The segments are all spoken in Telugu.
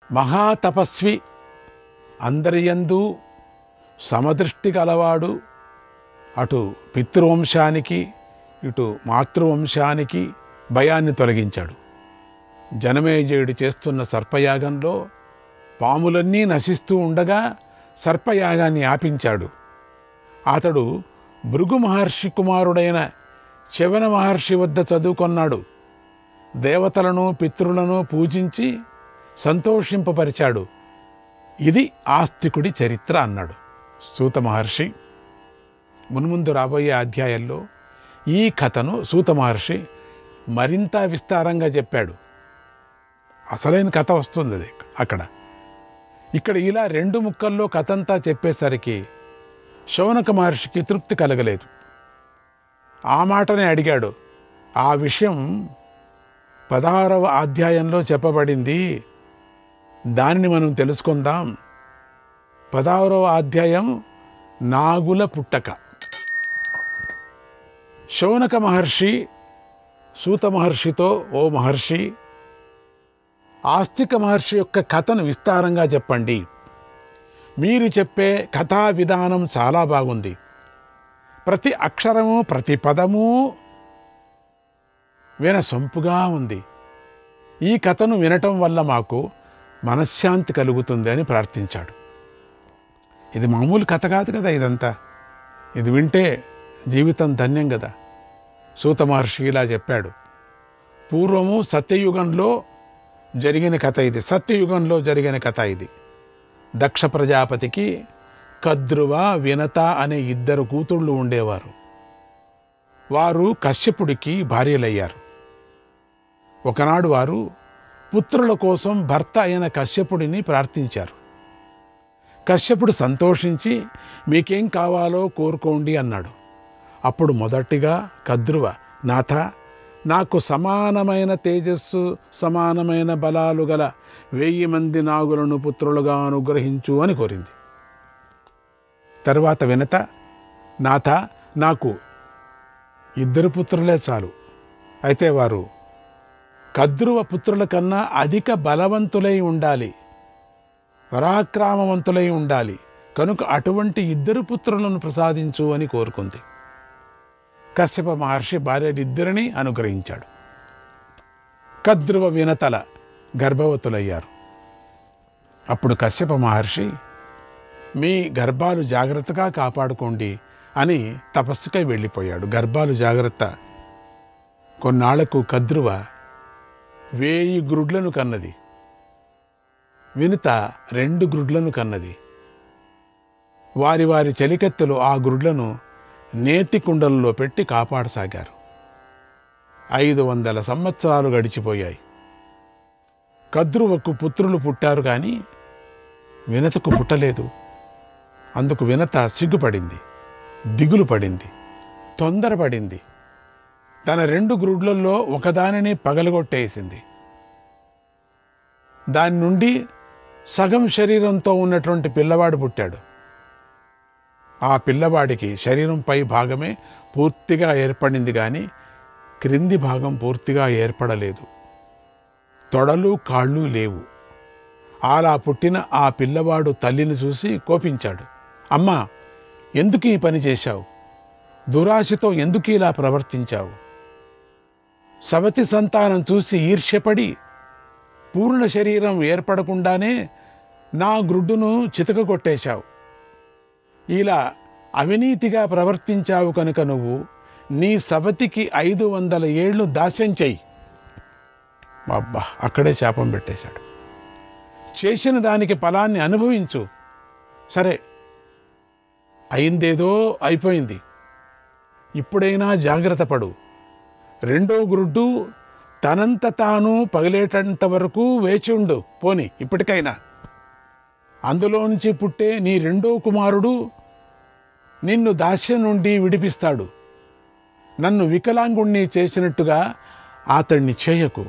మహాతపస్వి, అందరియందు సమదృష్టి గలవాడు, అటు పితృవంశానికి ఇటు మాతృవంశానికి భయాన్ని తొలగించాడు. జనమేజయుడు చేస్తున్న సర్పయాగంలో పాములన్నీ నశిస్తూ ఉండగా సర్పయాగాన్ని ఆపించాడు. అతడు భృగు మహర్షి కుమారుడైన చ్యవన మహర్షి వద్ద చదువుకొన్నాడు. దేవతలను పితృలను పూజించి సంతోషింపపరిచాడు. ఇది ఆస్తికుడి చరిత్ర అన్నాడు సూత మహర్షి. మున్ముందు రాబోయే అధ్యాయంలో ఈ కథను సూత మహర్షి మరింత విస్తారంగా చెప్పాడు. అసలైన కథ వస్తుంది అది అక్కడ. ఇక్కడ ఇలా 2 ముక్కల్లో కథంతా చెప్పేసరికి శౌనక మహర్షికి తృప్తి కలగలేదు. ఆ మాటనే అడిగాడు. ఆ విషయం 16వ అధ్యాయంలో చెప్పబడింది, దానిని మనం తెలుసుకుందాం. 16వ అధ్యాయం నాగుల పుట్టక. శౌనక మహర్షి సూత మహర్షితో, ఓ మహర్షి, ఆస్తిక మహర్షి యొక్క కథను విస్తారంగా చెప్పండి. మీరు చెప్పే కథా విధానం చాలా బాగుంది. ప్రతి అక్షరము ప్రతి పదము వినసొంపుగా ఉంది. ఈ కథను వినటం వల్ల మాకు మనశ్శాంతి కలుగుతుంది అని ప్రార్థించాడు. ఇది మామూలు కథ కాదు కదా ఇదంతా. ఇది వింటే జీవితం ధన్యం కదా. సూత మహర్షి ఇలా చెప్పాడు. పూర్వము సత్యయుగంలో జరిగిన కథ ఇది. సత్యయుగంలో జరిగిన కథ ఇది. దక్ష ప్రజాపతికి కద్రువ, వినత అనే 2 కూతుళ్ళు ఉండేవారు. వారు కశ్యపుడికి భార్యలయ్యారు. ఒకనాడు వారు పుత్రుల కోసం భర్త అయిన కశ్యపుడిని ప్రార్థించారు. కశ్యపుడు సంతోషించి మీకేం కావాలో కోరుకోండి అన్నాడు. అప్పుడు మొదటిగా కద్రువ, నాథ, నాకు సమానమైన తేజస్సు సమానమైన బలాలు గల 1000 మంది నాగులను పుత్రులుగా అనుగ్రహించు అని కోరింది. తరువాత వినత, నాథ, నాకు 2 పుత్రులే చాలు. అయితే వారు కద్రువ పుత్రుల కన్నా అధిక బలవంతులై ఉండాలి, పరాక్రమవంతులై ఉండాలి. కనుక అటువంటి 2 పుత్రులను ప్రసాదించు అని కోరుకుంది. కశ్యప మహర్షి భార్యలిద్దరినీ అనుగ్రహించాడు. కద్రువ, వినతల గర్భవతులయ్యారు. అప్పుడు కశ్యప మహర్షి, మీ గర్భాలు జాగ్రత్తగా కాపాడుకోండి అని తపస్సుకై వెళ్ళిపోయాడు. గర్భాలు జాగ్రత్త. కొన్నాళ్లకు కద్రువ 1000 గ్రుడ్లను కన్నది. వినుత 2 గ్రుడ్లను కన్నది. వారి వారి చెలికత్తెలు ఆ గ్రుడ్లను నేతి కుండలలో పెట్టి కాపాడసాగారు. 500 సంవత్సరాలు గడిచిపోయాయి. కద్రువకు పుత్రులు పుట్టారు కానీ వినతకు పుట్టలేదు. అందుకు వినత సిగ్గుపడింది, దిగులు పడింది, తొందరపడింది. తన 2 గ్రుడ్లలో ఒకదానిని పగలగొట్టేసింది. దాని నుండి సగం శరీరంతో ఉన్నటువంటి పిల్లవాడు పుట్టాడు. ఆ పిల్లవాడికి శరీరం పై భాగమే పూర్తిగా ఏర్పడింది కానీ క్రింది భాగం పూర్తిగా ఏర్పడలేదు. తొడలు కాళ్ళు లేవు. అలా పుట్టిన ఆ పిల్లవాడు తల్లిని చూసి కోపించాడు. అమ్మా, ఎందుకు ఈ పని చేశావు? దురాశతో ఎందుకు ఇలా ప్రవర్తించావు? సవతి సంతానం చూసి ఈర్ష్యపడి పూర్ణ శరీరం ఏర్పడకుండానే నా గ్రుడ్డును చితకగొట్టేశావు. ఇలా అవినీతిగా ప్రవర్తించావు కనుక నువ్వు నీ సవతికి 500 ఏళ్ళు దాస్యం చెయ్యి. అబ్బా, అక్కడే శాపం పెట్టేశాడు. చేసిన దానికి ఫలాన్ని అనుభవించు. సరే, అయిందేదో అయిపోయింది. ఇప్పుడైనా జాగ్రత్త పడు. 2వ గ్రుడ్డు తనంత తాను పగిలేటంత వరకు వేచి ఉండు. పోని ఇప్పటికైనా అందులోంచి పుట్టే నీ 2వ కుమారుడు నిన్ను దాస్యం నుండి విడిపిస్తాడు. నన్ను వికలాంగుణ్ణి చేసినట్టుగా అతన్ని చేయకు,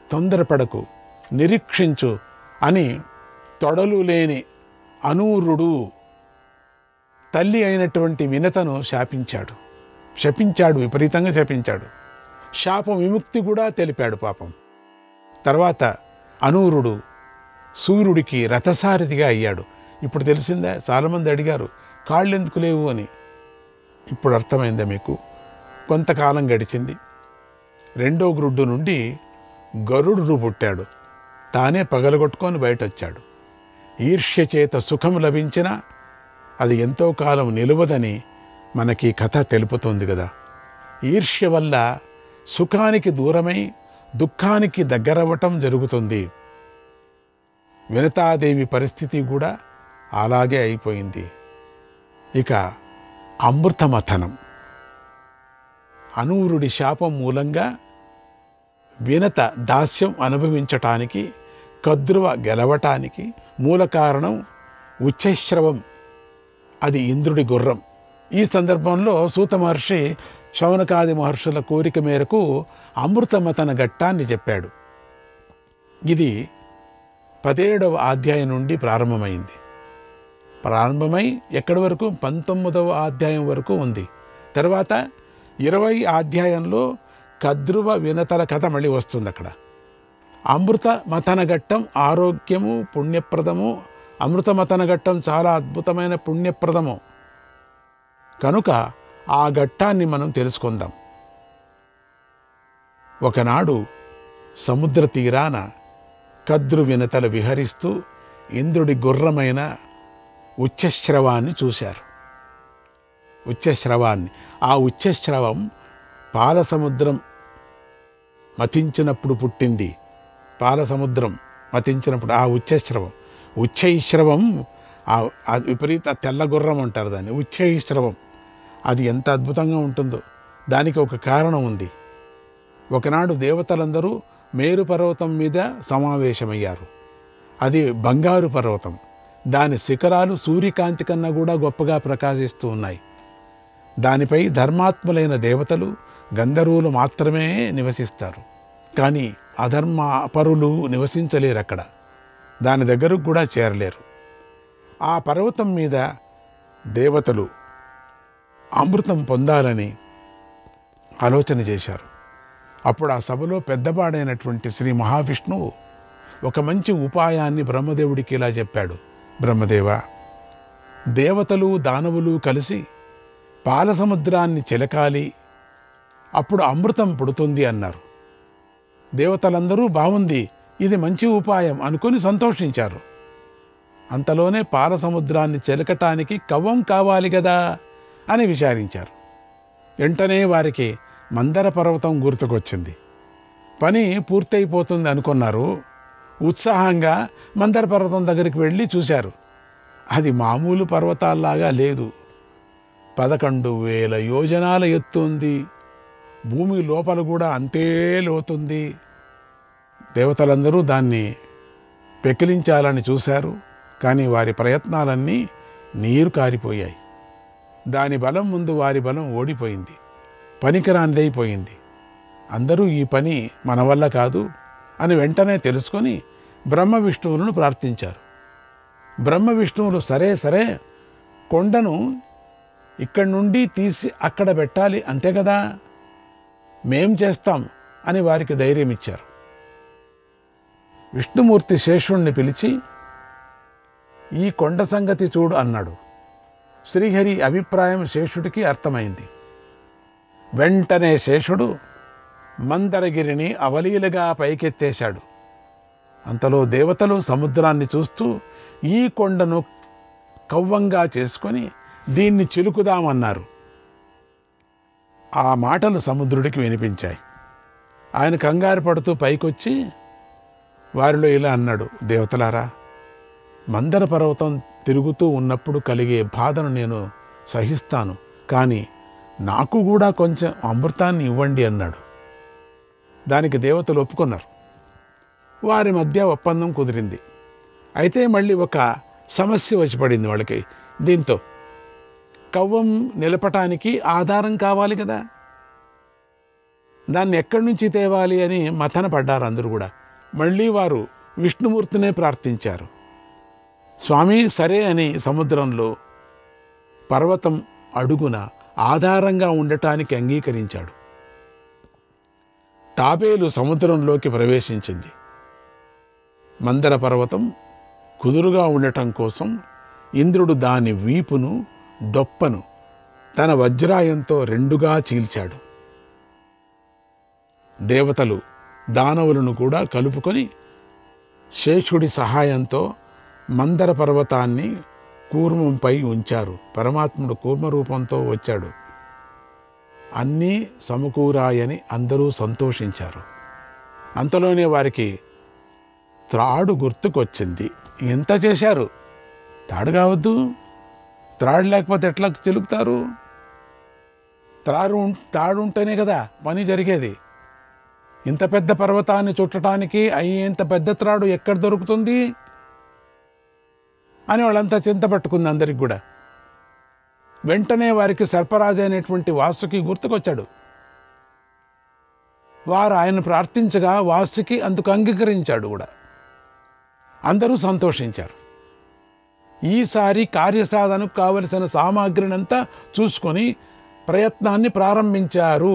తొందరపడకు, నిరీక్షించు అని తొడలు లేని అనూరుడు తల్లి అయినటువంటి వినతను శపించాడు, విపరీతంగా శపించాడు. శాపం విముక్తి కూడా తెలిపాడు పాపం. తర్వాత అనూరుడు సూర్యుడికి రథసారథిగా అయ్యాడు. ఇప్పుడు తెలిసిందా? చాలామంది అడిగారు కాళ్ళు ఎందుకు లేవు అని. ఇప్పుడు అర్థమైందా మీకు? కొంతకాలం గడిచింది. రెండో గ్రుడ్డు నుండి గరుడు పుట్టాడు. తానే పగలగొట్టుకొని బయటొచ్చాడు. ఈర్ష్య చేత సుఖం లభించినా అది ఎంతో కాలం నిలువదని మనకి కథ తెలుపుతుంది కదా. ఈర్ష్య వల్ల సుఖానికి దూరమై దుఃఖానికి దగ్గరవ్వటం జరుగుతుంది. వినతాదేవి పరిస్థితి కూడా అలాగే అయిపోయింది. ఇక అమృతమథనం. అనూరుడి శాపం మూలంగా వినత దాస్యం అనుభవించటానికి, కద్రువ గెలవటానికి మూల కారణం ఉచ్చైశ్రవం. అది ఇంద్రుడి గుర్రం. ఈ సందర్భంలో సూత మహర్షి శౌనకాది మహర్షుల కోరిక మేరకు అమృతమథన ఘట్టాన్ని చెప్పాడు. ఇది 17వ అధ్యాయం నుండి ప్రారంభమై ఎక్కడి వరకు 19వ అధ్యాయం వరకు ఉంది. తర్వాత 20 అధ్యాయంలో కద్రువ వినతల కథ మళ్ళీ వస్తుంది. అక్కడ అమృత మథన ఘట్టం ఆరోగ్యము, పుణ్యప్రదము. అమృత మథన ఘట్టం చాలా అద్భుతమైన పుణ్యప్రదము కనుక ఆ ఘట్టాన్ని మనం తెలుసుకుందాం. ఒకనాడు సముద్ర తీరాన కద్రు వినతలు విహరిస్తూ ఇంద్రుడి గుర్రమైన ఉచ్చశ్రవాన్ని చూశారు. ఆ ఉచ్చశ్రవం పాలసముద్రం మతించినప్పుడు పుట్టింది. పాలసముద్రం మతించినప్పుడు ఆ ఉచ్చైశ్రవం ఆ విపరీత తెల్ల గుర్రం అంటారు దాన్ని, ఉచ్చైశ్రవం. అది ఎంత అద్భుతంగా ఉంటుందో. దానికి ఒక కారణం ఉంది. ఒకనాడు దేవతలందరూ మేరు పర్వతం మీద సమావేశమయ్యారు. అది బంగారు పర్వతం. దాని శిఖరాలు సూర్యకాంతి కన్నా కూడా గొప్పగా ప్రకాశిస్తూ ఉన్నాయి. దానిపై ధర్మాత్ములైన దేవతలు, గంధర్వులు మాత్రమే నివసిస్తారు. కానీ అధర్మ పరులు నివసించలేరు అక్కడ. దాని దగ్గరకు కూడా చేరలేరు. ఆ పర్వతం మీద దేవతలు అమృతం పొందాలని ఆలోచన చేశారు. అప్పుడు ఆ సభలో పెద్దవాడైనటువంటి శ్రీ మహావిష్ణువు ఒక మంచి ఉపాయాన్ని బ్రహ్మదేవుడికి ఇలా చెప్పాడు. బ్రహ్మదేవ, దేవతలు దానవులు కలిసి పాలసముద్రాన్ని చిలకాలి, అప్పుడు అమృతం పుడుతుంది అన్నారు. దేవతలందరూ బాగుంది, ఇది మంచి ఉపాయం అనుకొని సంతోషించారు. అంతలోనే పాలసముద్రాన్ని చిలకటానికి కవ్వం కావాలి కదా అని విచారించారు. వెంటనే వారికి మందర పర్వతం గుర్తుకొచ్చింది. పని పూర్తయిపోతుంది అనుకున్నారు. ఉత్సాహంగా మందర పర్వతం దగ్గరికి వెళ్ళి చూశారు. అది మామూలు పర్వతాల్లాగా లేదు. 11,000 యోజనాల ఎత్తు ఉంది. భూమి లోపల కూడా అంతే లోతుంది. దేవతలందరూ దాన్ని పెకిలించాలని చూశారు. కానీ వారి ప్రయత్నాలన్నీ నీరు కారిపోయాయి. దాని బలం ముందు వారి బలం ఓడిపోయింది, పనికిరానిదైపోయింది. అందరూ ఈ పని మన వల్ల కాదు అని వెంటనే తెలుసుకొని బ్రహ్మ విష్ణువులను ప్రార్థించారు. బ్రహ్మ విష్ణువులు సరే కొండను ఇక్కడి నుండి తీసి అక్కడ పెట్టాలి, అంతే కదా, మేం చేస్తాం అని వారికి ధైర్యం ఇచ్చారు. విష్ణుమూర్తి శేషుణ్ణి పిలిచి ఈ కొండ సంగతి చూడు అన్నాడు. శ్రీహరి అభిప్రాయం శేషుడికి అర్థమైంది. వెంటనే శేషుడు మందరగిరిని అవలీలగా పైకెత్తేశాడు. అంతలో దేవతలు సముద్రాన్ని చూస్తూ ఈ కొండను కవ్వంగా చేసుకొని దీన్ని చిలుకుదామన్నారు. ఆ మాటలు సముద్రుడికి వినిపించాయి. ఆయన కంగారు పడుతూ పైకొచ్చి వారిలో ఇలా అన్నాడు. దేవతలారా, మందర పర్వతం తిరుగుతూ ఉన్నప్పుడు కలిగే బాధను నేను సహిస్తాను, కానీ నాకు కూడా కొంచెం అమృతాన్ని ఇవ్వండి అన్నాడు. దానికి దేవతలు ఒప్పుకున్నారు. వారి మధ్య ఒప్పందం కుదిరింది. అయితే మళ్ళీ ఒక సమస్య వచ్చి పడింది వాళ్ళకి. దీంతో కవ్వం నిలపటానికి ఆధారం కావాలి కదా, దాన్ని ఎక్కడి నుంచి తేవాలి అని మథన పడ్డారు అందరూ కూడా. మళ్ళీ వారు విష్ణుమూర్తినే ప్రార్థించారు. స్వామి సరే అని సముద్రంలో పర్వతం అడుగున ఆధారంగా ఉండటానికి అంగీకరించాడు. తాబేలు సముద్రంలోకి ప్రవేశించింది. మందర పర్వతం కుదురుగా ఉండటం కోసం ఇంద్రుడు దాని వీపును, డొప్పను తన వజ్రాయంతో రెండుగా చీల్చాడు. దేవతలు దానవులను కూడా కలుపుకొని శేషుడి సహాయంతో మందర పర్వతాన్ని కూర్మంపై ఉంచారు. పరమాత్ముడు కూర్మ రూపంతో వచ్చాడు. అన్నీ సమకూరాయని అందరూ సంతోషించారు. అంతలోనే వారికి త్రాడు గుర్తుకొచ్చింది. ఎంత చేశారు? తాడు కావద్దు, త్రాడు లేకపోతే ఎట్లా చెలుపుతారు? తాడు ఉంటేనే కదా పని జరిగేది. ఇంత పెద్ద పర్వతాన్ని చుట్టడానికి అయ్యేంత పెద్ద త్రాడు ఎక్కడ దొరుకుతుంది అని వాళ్ళంతా చింత పట్టుకుంది అందరికి కూడా. వెంటనే వారికి సర్పరాజు అయినటువంటి వాసుకి గుర్తుకొచ్చాడు. వారు ఆయన ప్రార్థించగా వాసుకి అందుకు అంగీకరించాడు కూడా. అందరూ సంతోషించారు. ఈసారి కార్యసాధనకు కావలసిన సామాగ్రినంతా చూసుకొని ప్రయత్నాన్ని ప్రారంభించారు.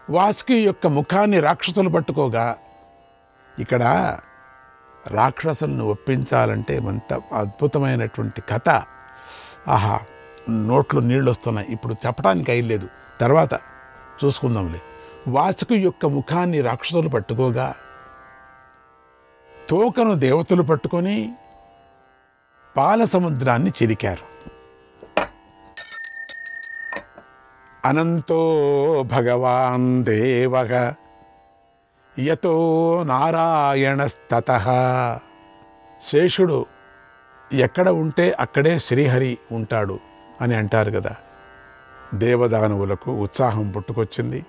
వాసుకి యొక్క ముఖాన్ని రాక్షసులు పట్టుకోగా, ఇక్కడ రాక్షసులను ఒప్పించాలంటే ఎంత అద్భుతమైనటువంటి కథ. ఆహా, నోట్లో నీళ్ళు వస్తున్నాయి. ఇప్పుడు చెప్పడానికి అయ్యలేదు, తర్వాత చూసుకుందాంలే. వాసుకి యొక్క ముఖాన్ని రాక్షసులు పట్టుకోగా, తోకను దేవతలు పట్టుకొని పాల సముద్రాన్ని చిరికారు. అనంతో భగవాన్ దేవః యతో నారాయణస్తతః. శేషుడు ఎక్కడ ఉంటే అక్కడే శ్రీహరి ఉంటాడు అని అంటారు కదా. దేవదానవులకు ఉత్సాహం పుట్టుకొచ్చింది.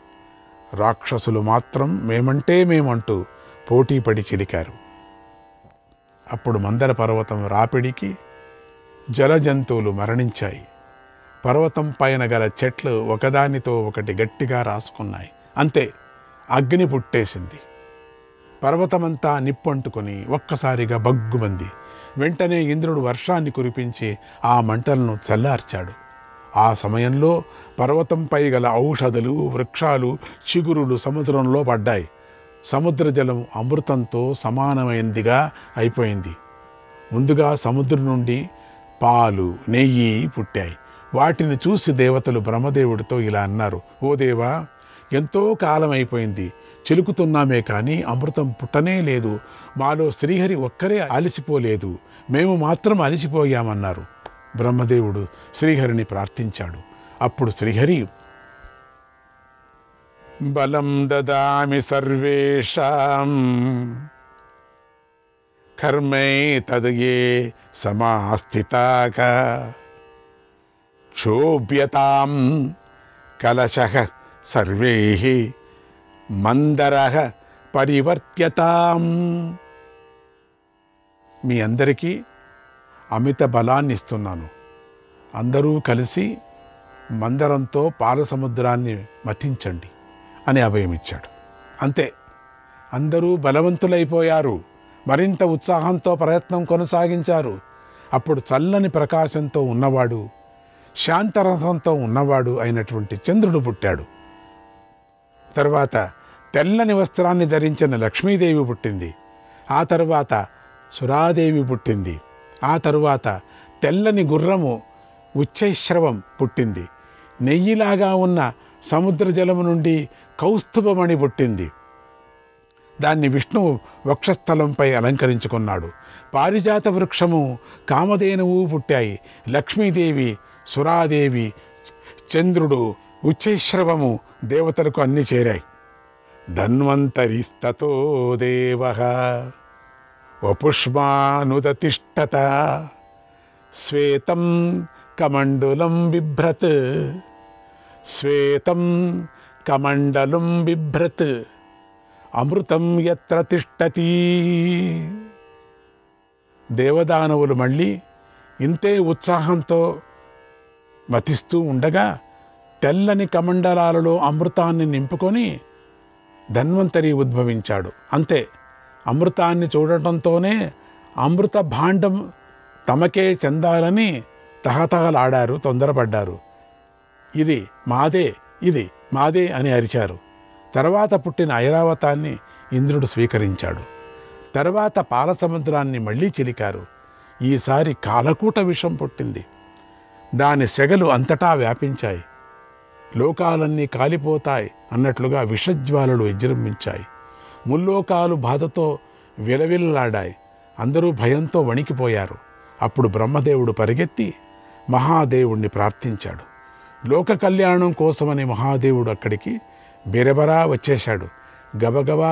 రాక్షసులు మాత్రం మేమంటే మేమంటూ పోటీపడి చిలికారు. అప్పుడు మందర పర్వతం రాపిడికి జలజంతువులు మరణించాయి. పర్వతం పైన గల చెట్లు ఒకదానితో ఒకటి గట్టిగా రాసుకున్నాయి. అంతే, అగ్ని పుట్టేసింది. పర్వతమంతా నిప్పంటుకొని ఒక్కసారిగా బగ్గుమంది. వెంటనే ఇంద్రుడు వర్షాన్ని కురిపించి ఆ మంటలను చల్లార్చాడు. ఆ సమయంలో పర్వతంపై గల ఔషధులు, వృక్షాలు, చిగురులు సముద్రంలో పడ్డాయి. సముద్ర జలం అమృతంతో సమానమైందిగా అయిపోయింది. ముందుగా సముద్రం నుండి పాలు, నెయ్యి పుట్టాయి. వాటిని చూసి దేవతలు బ్రహ్మదేవుడితో ఇలా అన్నారు: ఓ దేవా, ఎంతో కాలం అయిపోయింది, చిలుకుతున్నామే కానీ అమృతం పుట్టనే లేదు. మాలో శ్రీహరి ఒక్కరే అలసిపోలేదు, మేము మాత్రం అలసిపోయామన్నారు. బ్రహ్మదేవుడు శ్రీహరిని ప్రార్థించాడు. అప్పుడు శ్రీహరి, బలం దదామి సర్వేషాం కర్మై తదయే సమాస్థితాక క్షోభ్యతాం కలశః సర్వైః మందరః పరివర్త్యతాం. మీ అందరికీ అమిత బలాన్ని ఇస్తున్నాను. అందరూ కలిసి మందరంతో పాల సముద్రాన్ని మథించండి అని అభయమిచ్చాడు. అంతే, అందరూ బలవంతులైపోయారు. మరింత ఉత్సాహంతో ప్రయత్నం కొనసాగించారు. అప్పుడు చల్లని ప్రకాశంతో ఉన్నవాడు, శాంతరసంతో ఉన్నవాడు అయినటువంటి చంద్రుడు పుట్టాడు. తర్వాత తెల్లని వస్త్రాన్ని ధరించిన లక్ష్మీదేవి పుట్టింది. ఆ తరువాత సురాదేవి పుట్టింది. ఆ తరువాత తెల్లని గుర్రము ఉచ్చైశ్రవం పుట్టింది. నెయ్యిలాగా ఉన్న సముద్ర జలము నుండి కౌస్తుభమణి పుట్టింది. దాన్ని విష్ణువు వక్షస్థలంపై అలంకరించుకున్నాడు. పారిజాత వృక్షము, కామధేనువు పుట్టాయి. లక్ష్మీదేవి, సురాదేవి, చంద్రుడు, ఉచ్చైశ్రవము దేవతలకు అన్ని చేరాయి. ధన్వంతరిస్తతో దేవః వపుష్మానుదతిష్టత శ్వేతం కమండలం బిభ్రత్. శ్వేతం కమండలం బిభ్రత్ అమృతం యత్ర తిష్టతి. దేవదానవులు మళ్ళీ ఇంతే ఉత్సాహంతో మతిస్తూ ఉండగా తెల్లని కమండలాలలో అమృతాన్ని నింపుకొని ధన్వంతరి ఉద్భవించాడు. అంతే, అమృతాన్ని చూడటంతోనే అమృత భాండం తమకే చెందాలని తహతహలాడారు, తొందరపడ్డారు. ఇది మాదే, ఇది మాదే అని అరిచారు. తర్వాత పుట్టిన ఐరావతాన్ని ఇంద్రుడు స్వీకరించాడు. తర్వాత పాల సముద్రాన్ని మళ్లీ చిలికారు. ఈసారి కాలకూట విషం పుట్టింది. దాని సెగలు అంతటా వ్యాపించాయి. లోకాలన్నీ కాలిపోతాయి అన్నట్లుగా విషజ్వాలలు విజృంభించాయి. ముల్లోకాలు బాధతో విలవిల్లాడాయి. అందరూ భయంతో వణికిపోయారు. అప్పుడు బ్రహ్మదేవుడు పరిగెత్తి మహాదేవుణ్ణి ప్రార్థించాడు. లోక కళ్యాణం కోసమని మహాదేవుడు అక్కడికి బెరబరా వచ్చేశాడు. గబగబా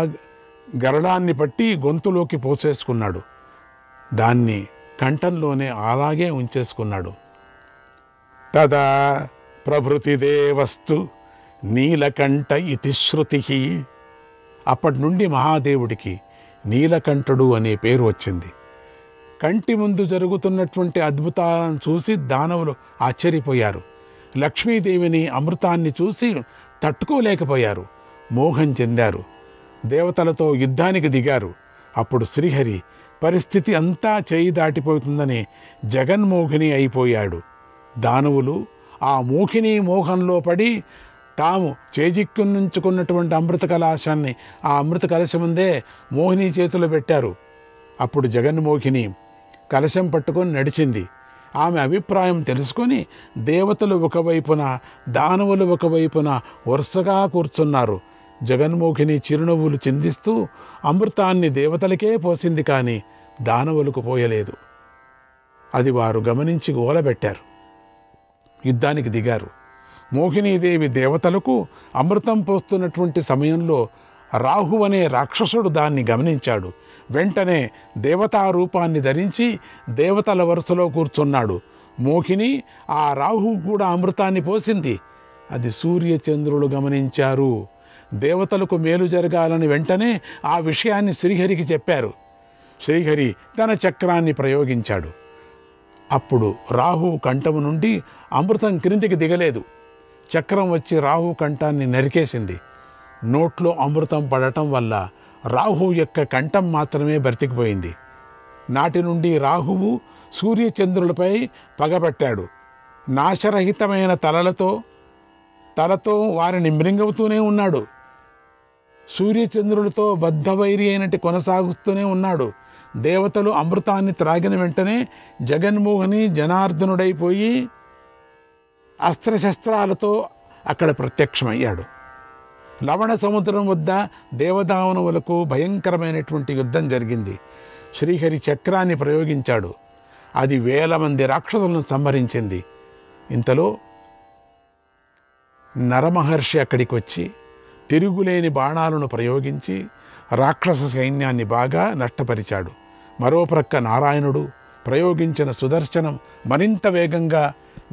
గరడాన్ని పట్టి గొంతులోకి పోసేసుకున్నాడు. దాన్ని కంఠంలోనే అలాగే ఉంచేసుకున్నాడు. తదా ప్రభృతిదేవస్తు నీలకంఠ ఇతి శృతి. అప్పటి నుండి మహాదేవుడికి నీలకంఠుడు అనే పేరు వచ్చింది. కంటి ముందు జరుగుతున్నటువంటి అద్భుతాలను చూసి దానవులు ఆశ్చర్యపోయారు. లక్ష్మీదేవిని, అమృతాన్ని చూసి తట్టుకోలేకపోయారు. మోహం చెందారు. దేవతలతో యుద్ధానికి దిగారు. అప్పుడు శ్రీహరి పరిస్థితి అంతా చేయి దాటిపోతుందని జగన్మోహిని అయిపోయాడు. దానవులు ఆ మోహిని మోహంలో పడి తాము చేజిక్కుంచుకున్నటువంటి అమృత కలశాన్ని ఆ అమృత కలశం ముందే మోహిని చేతులు పెట్టారు. అప్పుడు జగన్మోహిని కలశం పట్టుకొని నడిచింది. ఆమె అభిప్రాయం తెలుసుకొని దేవతలు ఒకవైపున, దానవులు ఒకవైపున వరుసగా కూర్చున్నారు. జగన్మోహిని చిరునవ్వులు చిందిస్తూ అమృతాన్ని దేవతలకే పోసింది, కానీ దానవులకు పోయలేదు. అది వారు గమనించి గోలబెట్టారు. యుద్ధానికి దిగారు. మోహినీదేవి దేవతలకు అమృతం పోస్తున్నటువంటి సమయంలో రాహు అనే రాక్షసుడు దాన్ని గమనించాడు. వెంటనే దేవతా రూపాన్ని ధరించి దేవతల వరుసలో కూర్చున్నాడు. మోహిని ఆ రాహు కూడా అమృతాన్ని పోసింది. అది సూర్యచంద్రులు గమనించారు. దేవతలకు మేలు జరగాలని వెంటనే ఆ విషయాన్ని శ్రీహరికి చెప్పారు. శ్రీహరి తన చక్రాన్ని ప్రయోగించాడు. అప్పుడు రాహు కంఠము నుండి అమృతం క్రిందికి దిగలేదు. చక్రం వచ్చి రాహు కంఠాన్ని నరికేసింది. నోట్లో అమృతం పడటం వల్ల రాహు యొక్క కంఠం మాత్రమే బ్రతికిపోయింది. నాటి నుండి రాహువు సూర్యచంద్రులపై పగబట్టాడు. నాశరహితమైన తలతో వారిని మృంగవుతూనే ఉన్నాడు. సూర్యచంద్రులతో బద్ధవైరి అయినట్టు కొనసాగుతూనే ఉన్నాడు. దేవతలు అమృతాన్ని త్రాగిన వెంటనే జగన్మోహిని జనార్దనుడైపోయి అస్త్రశస్త్రాలతో అక్కడ ప్రత్యక్షమయ్యాడు. లవణ సముద్రం వద్ద దేవదానవులకు భయంకరమైనటువంటి యుద్ధం జరిగింది. శ్రీహరి చక్రాన్ని ప్రయోగించాడు. అది 1000 మంది రాక్షసులను సంహరించింది. ఇంతలో నరమహర్షి అక్కడికి వచ్చి తిరుగులేని బాణాలను ప్రయోగించి రాక్షస సైన్యాన్ని బాగా నష్టపరిచాడు. మరో ప్రక్క నారాయణుడు ప్రయోగించిన సుదర్శనం మరింత వేగంగా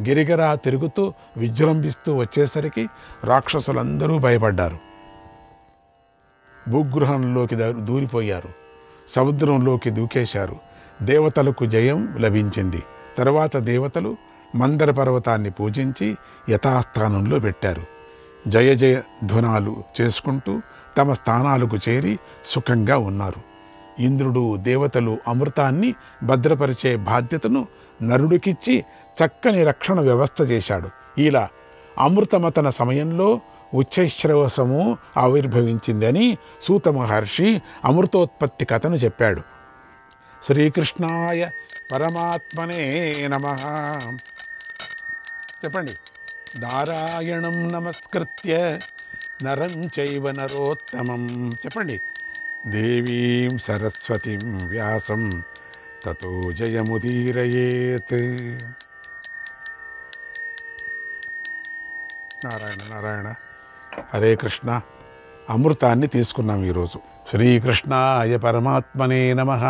గిరిగిరా తిరుగుతూ విజృంభిస్తూ వచ్చేసరికి రాక్షసులందరూ భయపడ్డారు. భూగృహంలోకి దూరిపోయారు. సముద్రంలోకి దూకేశారు. దేవతలకు జయం లభించింది. తర్వాత దేవతలు మందర పర్వతాన్ని పూజించి యథాస్థానంలో పెట్టారు. జయ జయ ధ్వనాలు చేసుకుంటూ తమ స్థానాలకు చేరి సుఖంగా ఉన్నారు. ఇంద్రుడు, దేవతలు అమృతాన్ని భద్రపరిచే బాధ్యతను నరుడికిచ్చి చక్కని రక్షణ వ్యవస్థ చేశాడు. ఇలా అమృతమతన సమయంలో ఉచ్చైశ్రవసము ఆవిర్భవించిందని సూత మహర్షి అమృతోత్పత్తి కథను చెప్పాడు. శ్రీకృష్ణాయ పరమాత్మనే నమః. చెప్పండి. నారాయణం నమస్కృత్య నరం చైవ నరోత్తమం. చెప్పండి. దేవీం సరస్వతిం వ్యాసం తతో జయముదీరయేత్. నారాయణ నారాయణ. హరే కృష్ణ. అమృతాన్ని తీసుకున్నాం ఈరోజు. శ్రీకృష్ణాయ పరమాత్మనే నమః.